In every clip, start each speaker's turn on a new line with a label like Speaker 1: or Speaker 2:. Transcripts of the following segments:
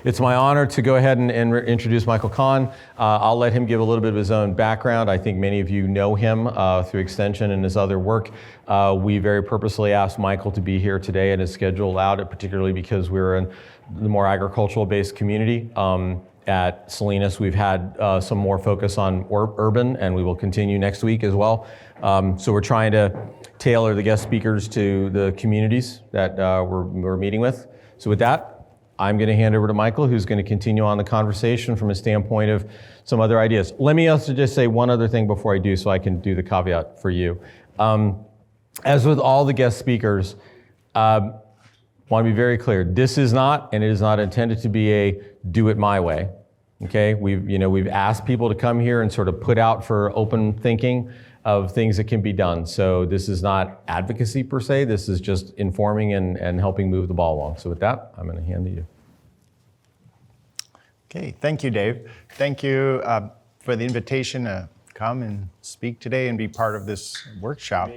Speaker 1: It's my honor to go ahead and introduce Michael Cahn. I'll let him give a little bit of his own background. I think many of you know him through Extension and his other work. We very purposely asked Michael to be here today, and his schedule allowed it, particularly because we're in the more agricultural-based community. At Salinas, we've had some more focus on urban, and we will continue next week as well. So we're trying to tailor the guest speakers to the communities that we're meeting with. So with that, I'm going to hand over to Michael, who's going to continue on the conversation from a standpoint of some other ideas. Let me also just say one other thing before I do, so I can do the caveat for you. As with all the guest speakers, I want to be very clear. This is not, and it is not intended to be a do it my way. Okay, we've asked people to come here and sort of put out for open thinking of things that can be done. So this is not advocacy per se, this is just informing and helping move the ball along. So with that, I'm going to hand to you.
Speaker 2: Okay, thank you, Dave. Thank you for the invitation to come and speak today and be part of this workshop.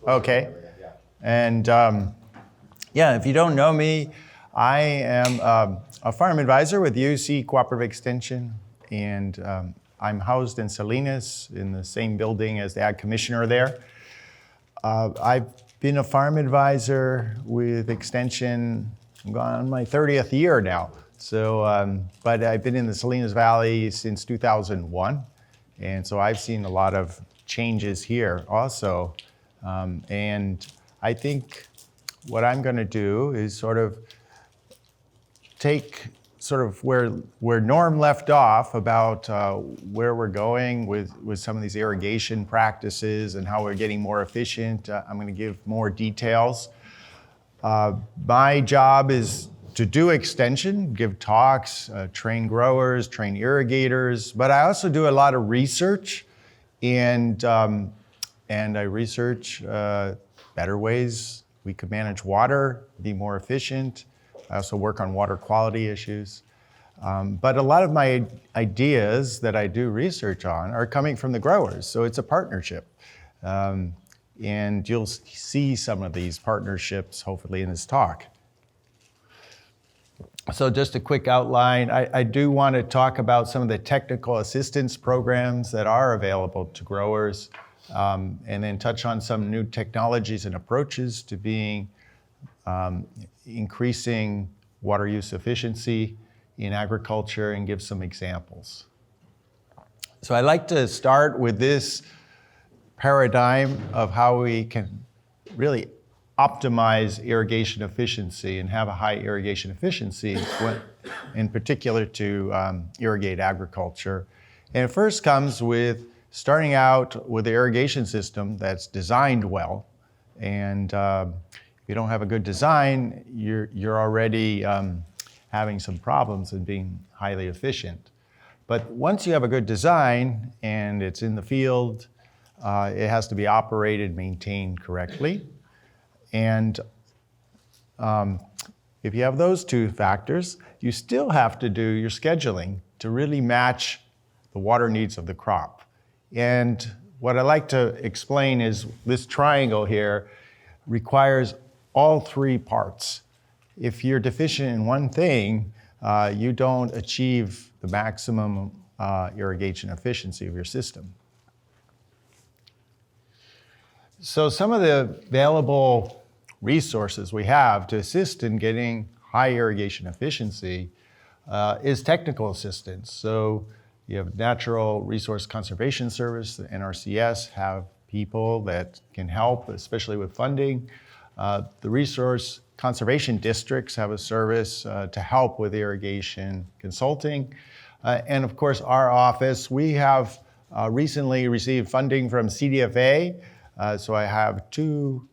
Speaker 2: Okay, and if you don't know me, I am a farm advisor with UC Cooperative Extension, and I'm housed in Salinas in the same building as the Ag Commissioner there. I've been a farm advisor with Extension, I'm going on my 30th year now. So, but I've been in the Salinas Valley since 2001. And so I've seen a lot of changes here also. And I think what I'm going to do is sort of take where Norm left off about where we're going with some of these irrigation practices and how we're getting more efficient. I'm going to give more details. My job is to do extension, give talks, train growers, train irrigators, but I also do a lot of research, and I research better ways we could manage water, be more efficient. I also work on water quality issues. But a lot of my ideas that I do research on are coming from the growers, so it's a partnership. And you'll see some of these partnerships hopefully in this talk. So just a quick outline, I do want to talk about some of the technical assistance programs that are available to growers, and then touch on some new technologies and approaches to increasing water use efficiency in agriculture, and give some examples. So I like to start with this paradigm of how we can really optimize irrigation efficiency and have a high irrigation efficiency, in particular to irrigate agriculture. And it first comes with starting out with the irrigation system that's designed well. And if you don't have a good design, you're already having some problems in being highly efficient. But once you have a good design and it's in the field, it has to be operated, maintained correctly. And if you have those two factors, you still have to do your scheduling to really match the water needs of the crop. And what I like to explain is this triangle here requires all three parts. If you're deficient in one thing, you don't achieve the maximum irrigation efficiency of your system. So some of the available resources we have to assist in getting high irrigation efficiency is technical assistance. So you have Natural Resource Conservation Service, the NRCS, have people that can help, especially with funding. The resource conservation districts have a service to help with irrigation consulting. And of course, our office, we have recently received funding from CDFA. So I have two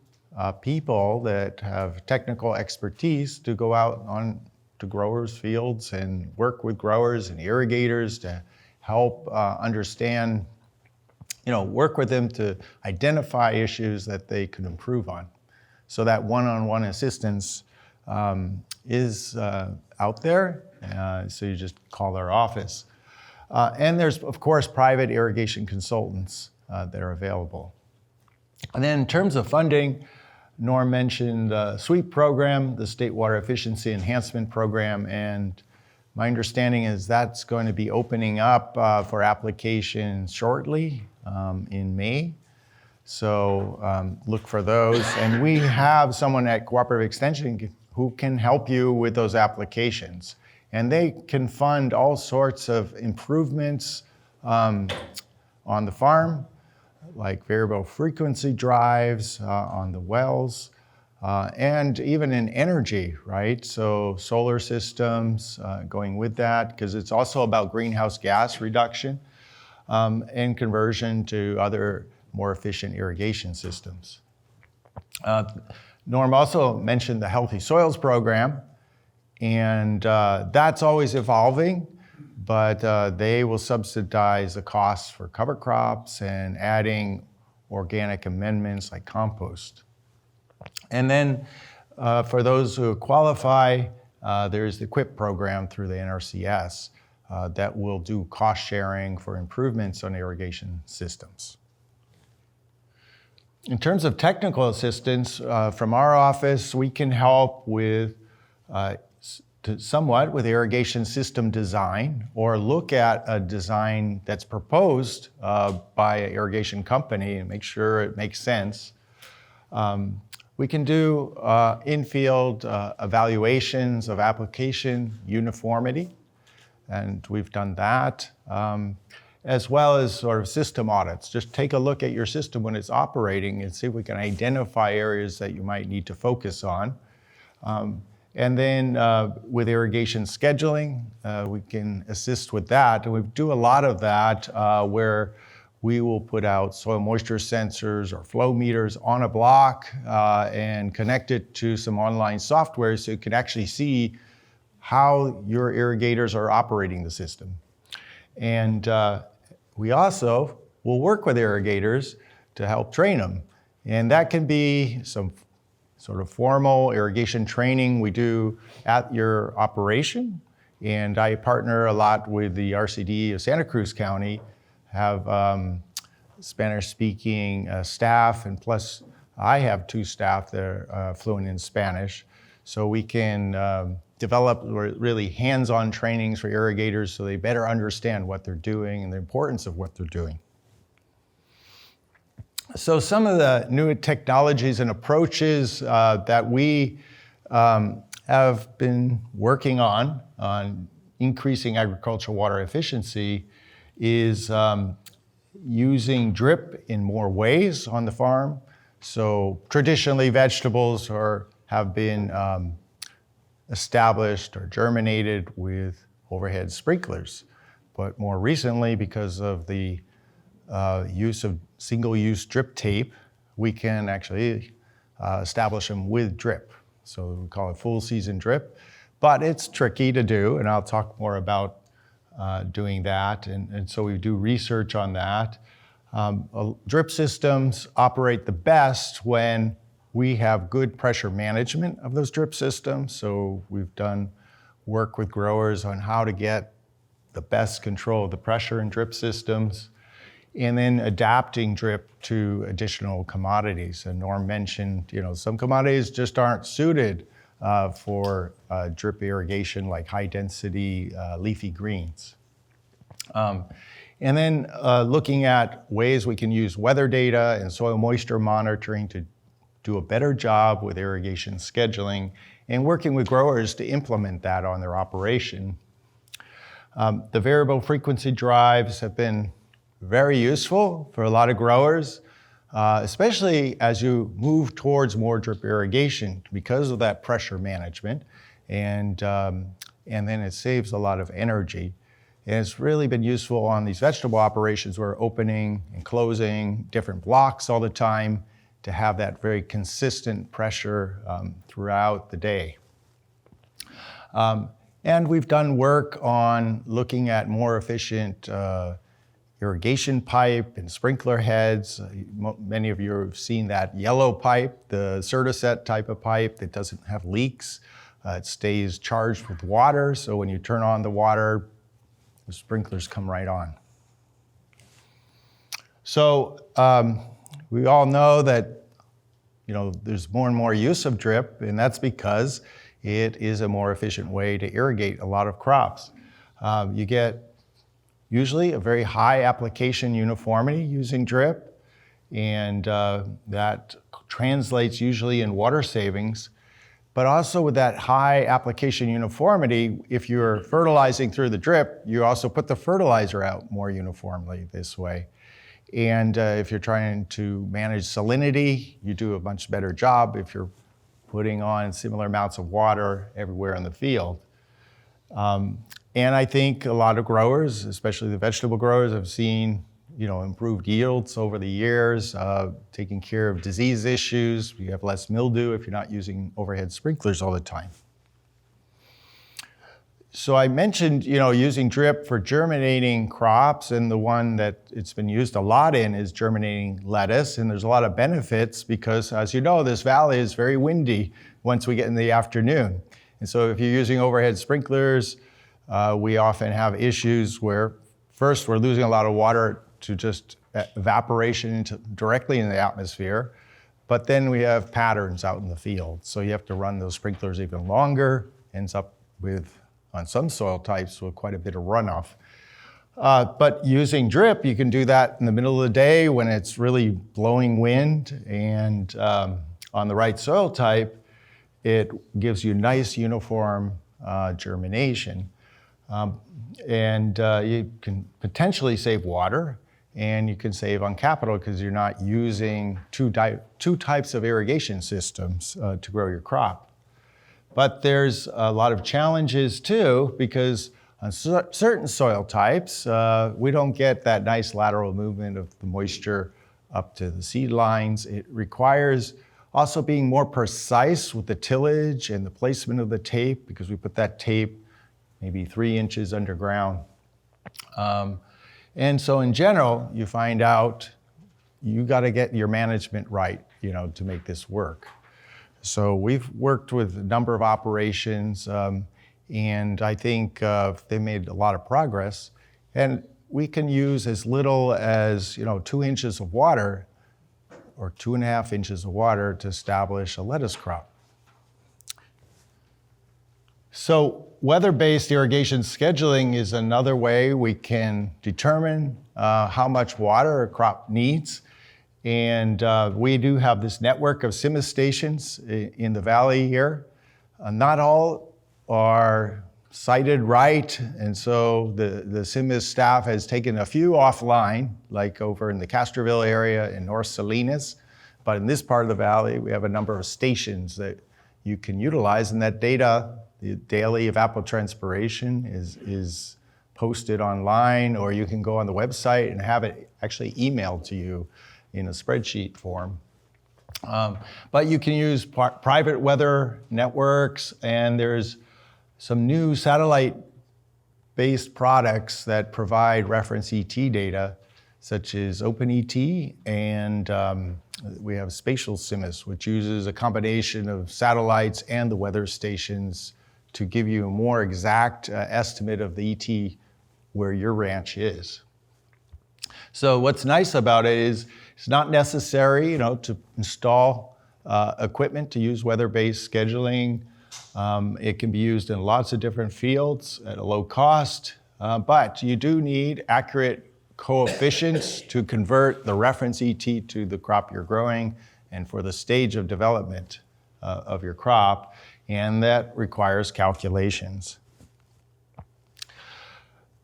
Speaker 2: people that have technical expertise to go out on to growers' fields and work with growers and irrigators to help understand, work with them to identify issues that they can improve on. So that one-on-one assistance is out there, so you just call their office. And there's, of course, private irrigation consultants that are available. And then in terms of funding, Norm mentioned the SWEEP program, the State Water Efficiency Enhancement Program, and My understanding is that's going to be opening up for application shortly in May. So look for those. And we have someone at Cooperative Extension who can help you with those applications. And they can fund all sorts of improvements on the farm, like variable frequency drives on the wells, and even in energy, right? So solar systems going with that, because it's also about greenhouse gas reduction and conversion to other more efficient irrigation systems. Norm also mentioned the Healthy Soils program, and that's always evolving, but they will subsidize the costs for cover crops and adding organic amendments like compost. And then for those who qualify, there's the QUIP program through the NRCS that will do cost sharing for improvements on irrigation systems. In terms of technical assistance, from our office, we can help with somewhat with irrigation system design, or look at a design that's proposed by an irrigation company and make sure it makes sense. We can do in-field evaluations of application uniformity, and we've done that, as well as sort of system audits. Just take a look at your system when it's operating and see if we can identify areas that you might need to focus on. And then with irrigation scheduling, we can assist with that. And we do a lot of that where we will put out soil moisture sensors or flow meters on a block and connect it to some online software so you can actually see how your irrigators are operating the system. And we also will work with irrigators to help train them. And that can be some sort of formal irrigation training we do at your operation. And I partner a lot with the RCD of Santa Cruz County, have Spanish-speaking staff, and plus I have 2 staff that are fluent in Spanish. So we can develop really hands-on trainings for irrigators so they better understand what they're doing and the importance of what they're doing. So some of the new technologies and approaches that we have been working on increasing agricultural water efficiency is using drip in more ways on the farm. So traditionally vegetables have been established or germinated with overhead sprinklers. But more recently, because of the use of single-use drip tape, we can actually establish them with drip. So we call it full season drip, but it's tricky to do, and I'll talk more about doing that. And so we do research on that. Drip systems operate the best when we have good pressure management of those drip systems. So we've done work with growers on how to get the best control of the pressure in drip systems, and then adapting drip to additional commodities. And Norm mentioned, some commodities just aren't suited for drip irrigation, like high density leafy greens. And then looking at ways we can use weather data and soil moisture monitoring to do a better job with irrigation scheduling, and working with growers to implement that on their operation. The variable frequency drives have been very useful for a lot of growers, especially as you move towards more drip irrigation because of that pressure management, and then it saves a lot of energy. And it's really been useful on these vegetable operations where we're opening and closing different blocks all the time to have that very consistent pressure throughout the day. And we've done work on looking at more efficient irrigation pipe and sprinkler heads. Many of you have seen that yellow pipe, the Certaset type of pipe that doesn't have leaks. It stays charged with water, so when you turn on the water, the sprinklers come right on. So we all know that there's more and more use of drip, and that's because it is a more efficient way to irrigate a lot of crops. You get usually a very high application uniformity using drip, and that translates usually in water savings. But also with that high application uniformity, if you're fertilizing through the drip, you also put the fertilizer out more uniformly this way. And if you're trying to manage salinity, you do a much better job if you're putting on similar amounts of water everywhere in the field. And I think a lot of growers, especially the vegetable growers, have seen improved yields over the years, taking care of disease issues. You have less mildew if you're not using overhead sprinklers all the time. So I mentioned, using drip for germinating crops, and the one that it's been used a lot in is germinating lettuce, and there's a lot of benefits because, as you know, this valley is very windy once we get in the afternoon. And so if you're using overhead sprinklers, we often have issues where first we're losing a lot of water to just evaporation directly in the atmosphere, but then we have patterns out in the field. So you have to run those sprinklers even longer, ends up with, on some soil types, with quite a bit of runoff. But using drip, you can do that in the middle of the day when it's really blowing wind, and on the right soil type, it gives you nice uniform germination. And you can potentially save water, and you can save on capital because you're not using two types of irrigation systems to grow your crop. But there's a lot of challenges too, because on certain soil types, we don't get that nice lateral movement of the moisture up to the seed lines. It requires also being more precise with the tillage and the placement of the tape, because we put that tape maybe 3 inches underground. And so in general, you find out you got to get your management right, to make this work. So we've worked with a number of operations, and I think they made a lot of progress. And we can use as little as 2 inches of water or 2.5 inches of water to establish a lettuce crop. So weather-based irrigation scheduling is another way we can determine how much water a crop needs. And we do have this network of SIMA stations in the valley here. Not all are sited right, and so the SIMA staff has taken a few offline, like over in the Castroville area in North Salinas. But in this part of the valley, we have a number of stations that you can utilize, and that data, the daily evapotranspiration, is posted online, or you can go on the website and have it actually emailed to you in a spreadsheet form. But you can use private weather networks, and there's some new satellite-based products that provide reference ET data, such as OpenET, and we have Spatial SIMUS, which uses a combination of satellites and the weather stations to give you a more exact estimate of the ET where your ranch is. So what's nice about it is it's not necessary, to install equipment to use weather-based scheduling. It can be used in lots of different fields at a low cost, but you do need accurate coefficients to convert the reference ET to the crop you're growing and for the stage of development of your crop, and that requires calculations.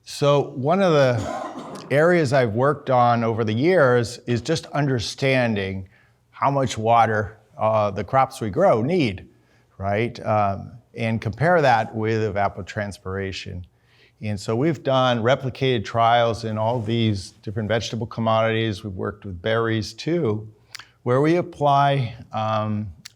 Speaker 2: So one of the areas I've worked on over the years is just understanding how much water the crops we grow need, right? And compare that with evapotranspiration. And so we've done replicated trials in all these different vegetable commodities. We've worked with berries too, where we apply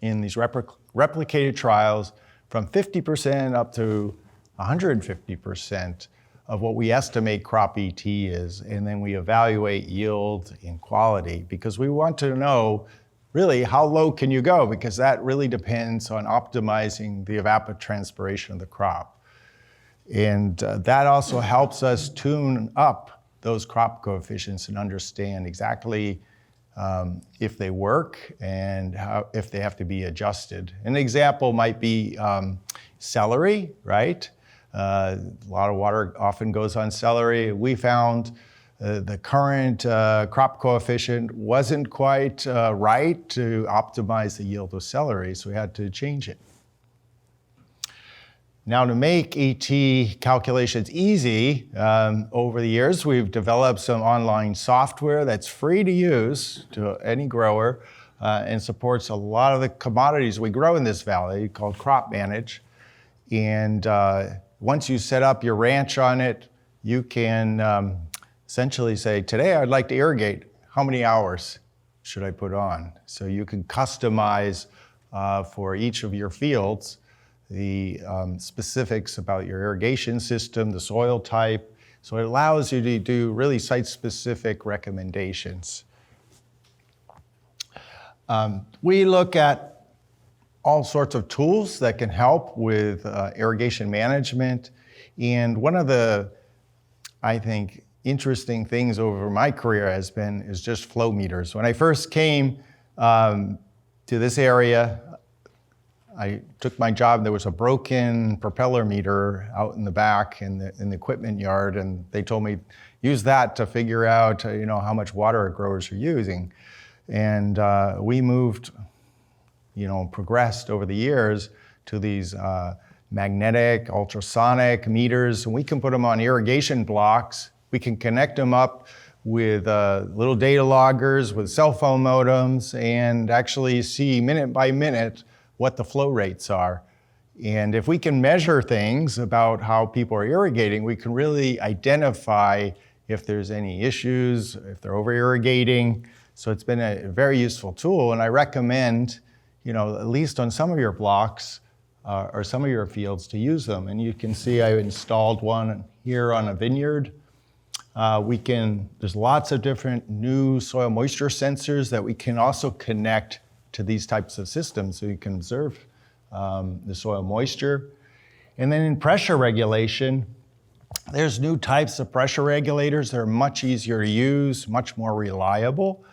Speaker 2: in these replicated trials from 50% up to 150% of what we estimate crop ET is, and then we evaluate yield and quality, because we want to know really how low can you go, because that really depends on optimizing the evapotranspiration of the crop. And that also helps us tune up those crop coefficients and understand exactly if they work and if they have to be adjusted. An example might be celery, right? A lot of water often goes on celery. We found the current crop coefficient wasn't quite right to optimize the yield of celery, so we had to change it. Now, to make ET calculations easy, over the years, we've developed some online software that's free to use to any grower and supports a lot of the commodities we grow in this valley called Crop Manage. And once you set up your ranch on it, you can essentially say, today I'd like to irrigate. How many hours should I put on? So you can customize for each of your fields the specifics about your irrigation system, the soil type. So it allows you to do really site-specific recommendations. We look at all sorts of tools that can help with irrigation management. And one of the, I think, interesting things over my career is just flow meters. When I first came to this area, I took my job, there was a broken propeller meter out in the back in the equipment yard, and they told me, use that to figure out how much water growers are using. And we moved, progressed over the years to these magnetic, ultrasonic meters, and we can put them on irrigation blocks. We can connect them up with little data loggers, with cell phone modems, and actually see minute by minute what the flow rates are. And if we can measure things about how people are irrigating, we can really identify if there's any issues, if they're over irrigating. So it's been a very useful tool, and I recommend, at least on some of your blocks or some of your fields to use them. And you can see I installed one here on a vineyard. There's lots of different new soil moisture sensors that we can also connect to these types of systems so you can observe the soil moisture. And then in pressure regulation, there's new types of pressure regulators that are much easier to use, much more reliable.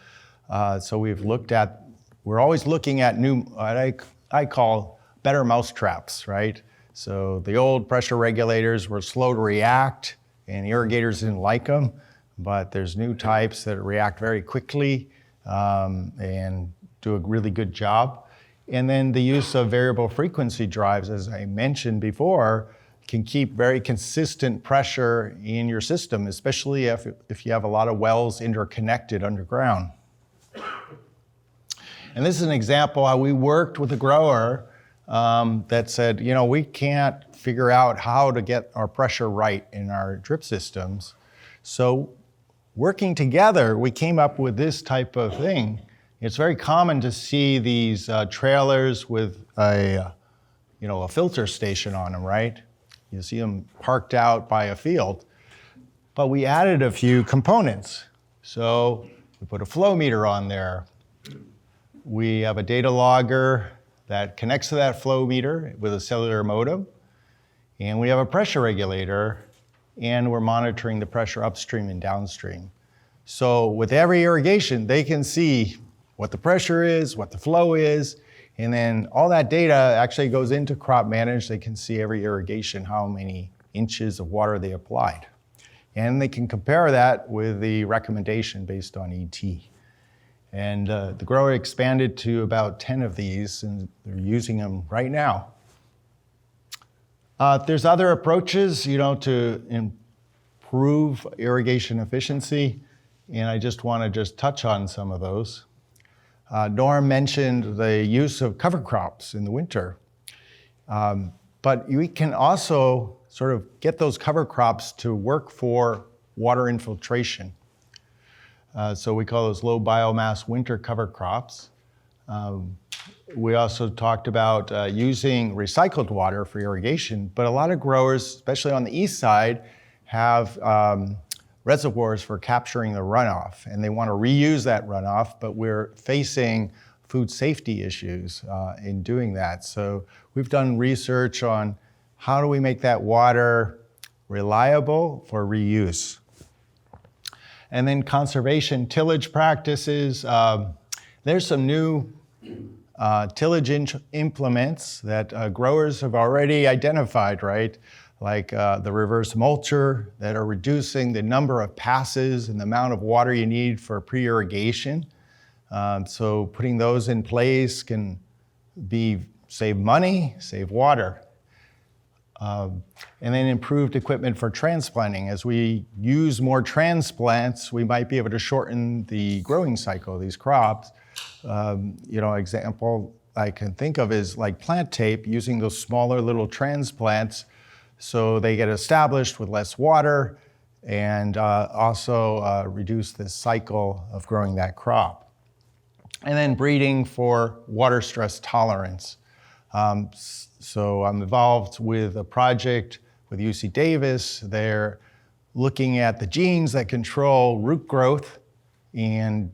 Speaker 2: So we're always looking at new, what I call better mousetraps, right? So the old pressure regulators were slow to react and irrigators didn't like them, but there's new types that react very quickly and do a really good job. And then the use of variable frequency drives, as I mentioned before, can keep very consistent pressure in your system, especially if you have a lot of wells interconnected underground. And this is an example how we worked with a grower that said, we can't figure out how to get our pressure right in our drip systems. So working together, we came up with this type of thing. It's very common to see these trailers with a filter station on them, right? You see them parked out by a field. But we added a few components. So we put a flow meter on there. We have a data logger that connects to that flow meter with a cellular modem. And we have a pressure regulator, and we're monitoring the pressure upstream and downstream. So with every irrigation, they can see what the pressure is, what the flow is, and then all that data actually goes into Crop Manage. They can see every irrigation, how many inches of water they applied. And they can compare that with the recommendation based on ET. And the grower expanded to about 10 of these, and they're using them right now. There's other approaches, to improve irrigation efficiency, and I just want to touch on some of those. Norm mentioned the use of cover crops in the winter. But we can also sort of get those cover crops to work for water infiltration. So we call those low biomass winter cover crops. We also talked about using recycled water for irrigation, but a lot of growers, especially on the east side, have reservoirs for capturing the runoff, and they want to reuse that runoff, but we're facing food safety issues in doing that. So we've done research on how do we make that water reliable for reuse. And then conservation tillage practices. There's some new tillage implements that growers have already identified, right? Like the reverse mulcher that are reducing the number of passes and the amount of water you need for pre-irrigation. So putting those in place can save money, save water. And then improved equipment for transplanting. As we use more transplants, we might be able to shorten the growing cycle of these crops. Example I can think of is like plant tape, using those smaller little transplants so they get established with less water and also reduce the cycle of growing that crop. And then breeding for water stress tolerance. So I'm involved with a project with UC Davis. They're looking at the genes that control root growth and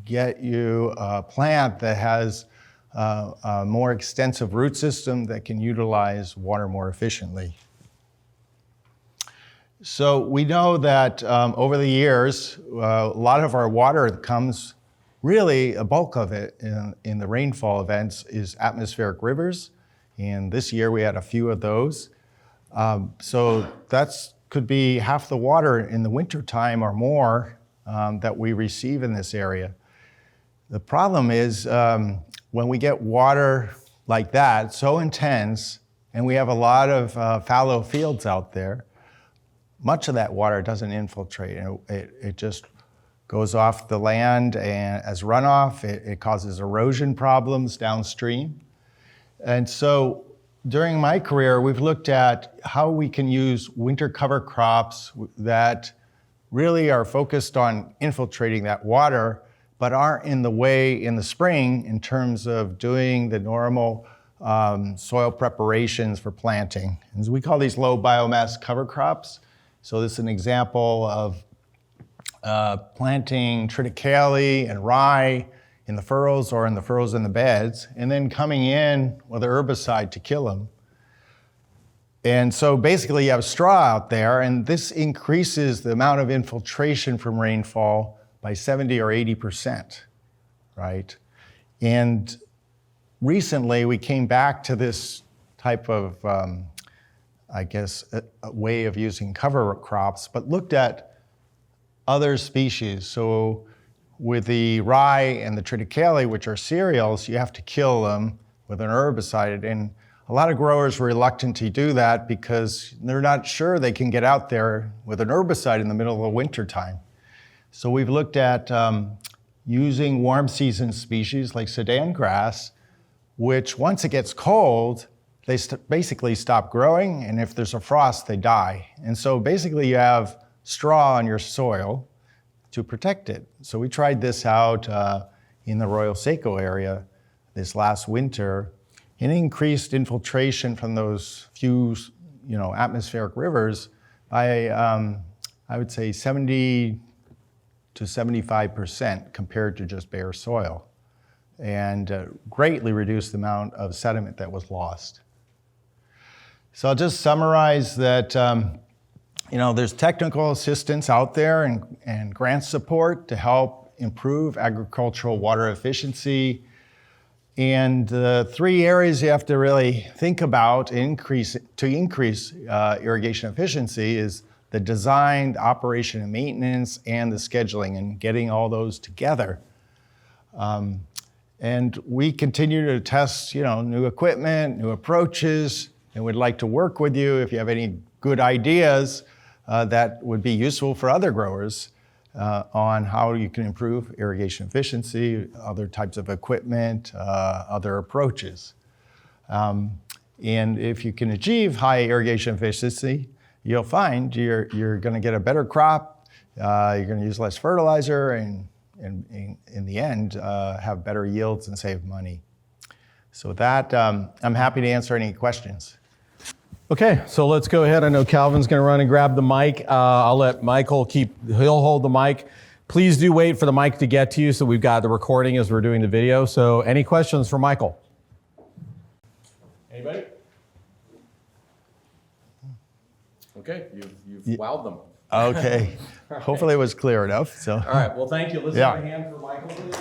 Speaker 2: get you a plant that has a more extensive root system that can utilize water more efficiently. So we know that over the years, a lot of our water comes, really a bulk of it in the rainfall events is atmospheric rivers. And this year we had a few of those. So that could be half the water in the wintertime or more that we receive in this area. The problem is when we get water like that, so intense, and we have a lot of fallow fields out there, much of that water doesn't infiltrate. It just goes off the land and as runoff. It causes erosion problems downstream. And so during my career, we've looked at how we can use winter cover crops that really are focused on infiltrating that water, but aren't in the way in the spring in terms of doing the normal soil preparations for planting. And we call these low biomass cover crops. So this is an example of planting triticale and rye in the furrows or in the furrows in the beds, and then coming in with an herbicide to kill them. And so basically you have straw out there, and this increases the amount of infiltration from rainfall by 70 or 80%, right? And recently we came back to this type of, a way of using cover crops, but looked at other species. So with the rye and the triticale, which are cereals, you have to kill them with an herbicide. And a lot of growers were reluctant to do that because they're not sure they can get out there with an herbicide in the middle of the winter time. So we've looked at using warm season species like Sudan grass, which once it gets cold, they basically stop growing, and if there's a frost, they die. And so basically you have straw on your soil to protect it. So we tried this out in the Arroyo Seco area this last winter, and increased infiltration from those few, atmospheric rivers by, I would say 70 to 75% compared to just bare soil, and greatly reduced the amount of sediment that was lost. So I'll just summarize that there's technical assistance out there and grant support to help improve agricultural water efficiency. And the three areas you have to really think about to increase irrigation efficiency is the design, the operation and maintenance, and the scheduling, and getting all those together. And we continue to test new equipment, new approaches, and we'd like to work with you if you have any good ideas that would be useful for other growers on how you can improve irrigation efficiency, other types of equipment, other approaches. And if you can achieve high irrigation efficiency, you'll find you're going to get a better crop, you're going to use less fertilizer, and in the end, have better yields and save money. So with that, I'm happy to answer any questions.
Speaker 1: Okay, so let's go ahead. I know Calvin's going to run and grab the mic. I'll let Michael he'll hold the mic. Please do wait for the mic to get to you, so we've got the recording as we're doing the video. So any questions for Michael? Anybody? Okay, you've wowed them.
Speaker 2: Okay. Hopefully it was clear enough. So.
Speaker 1: All right, well, thank you. Let's
Speaker 2: Yeah.
Speaker 1: have a hand for Michael, please.